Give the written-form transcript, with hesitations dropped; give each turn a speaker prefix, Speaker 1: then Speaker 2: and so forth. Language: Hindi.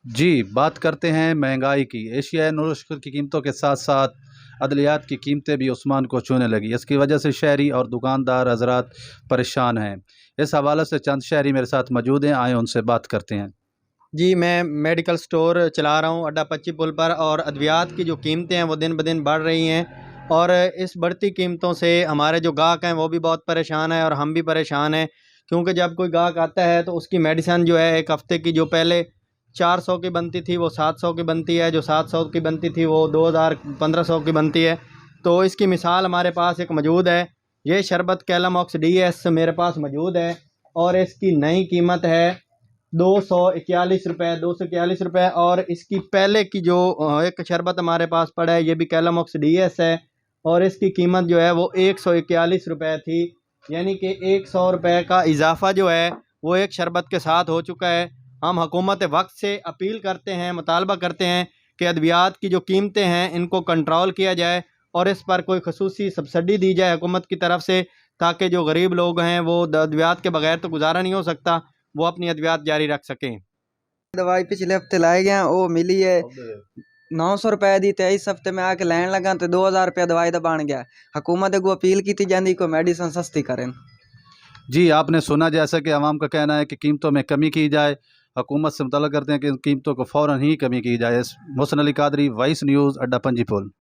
Speaker 1: जी, बात करते हैं महंगाई की। एशियाई नूर की कीमतों के साथ-साथ अद्वियात की कीमतें भी उस्मान को छूने लगीं। इसकी वजह से शहरी और दुकानदार हज़रात परेशान हैं। इस हवाले से चंद शहरी मेरे साथ मौजूद हैं, आएँ उनसे बात करते हैं।
Speaker 2: जी, मैं मेडिकल स्टोर चला रहा हूँ अड्डा पच्ची पुल पर, और अद्वियात की जो कीमतें हैं वो दिन ब दिन बढ़ रही हैं, और इस बढ़ती कीमतों से हमारे जो ग्राहक हैं वो भी बहुत परेशान हैं और हम भी परेशान हैं। क्योंकि जब कोई ग्राहक आता है तो उसकी मेडिसिन जो है, एक हफ़्ते की जो पहले 400 की बनती थी वो 700 की बनती है, जो 700 की बनती थी वो 2000 1500 की बनती है। तो इसकी मिसाल हमारे पास एक मौजूद है। ये शरबत कैलामॉक्स DS मेरे पास मौजूद है, और इसकी नई कीमत है 241 रुपये, 241 रुपये। और इसकी पहले की जो एक शरबत हमारे पास पड़ा है, ये भी कैलामॉक्स DS है, और इसकी कीमत जो है वो 141 रुपये थी। यानी कि 100 रुपये का इजाफा जो है वो एक शरबत के साथ हो चुका है। हम हुकूमत वक्त से अपील करते हैं, मुतालबा करते हैं कि अद्वियात की जो कीमतें हैं इनको कंट्रोल किया जाए, और इस पर कोई खसूसी सब्सिडी दी जाए हुकूमत की तरफ से, ताकि जो गरीब लोग हैं वो अद्वियात के बगैर तो गुजारा नहीं हो सकता, वो अपनी अद्वियात जारी रख सकें।
Speaker 3: दवाई पिछले हफ्ते लाई गया वो मिली है 900 रुपए दी, ते इस हफ्ते में आके लैन लगा तो 2000 रुपया दवाई दा बन गया। हुकूमत को अपील की जाती को मेडिसिन सस्ती करें।
Speaker 1: जी, आपने सुना जैसा कि आवाम का कहना है कि कीमतों में कमी की जाए। हुकूमत से मुतालबा करते हैं कि इन कीमतों को फ़ौरन ही कमी की जाए। मुहसिन अली कादरी, वॉइस न्यूज़, अड्डा पंजी पुल।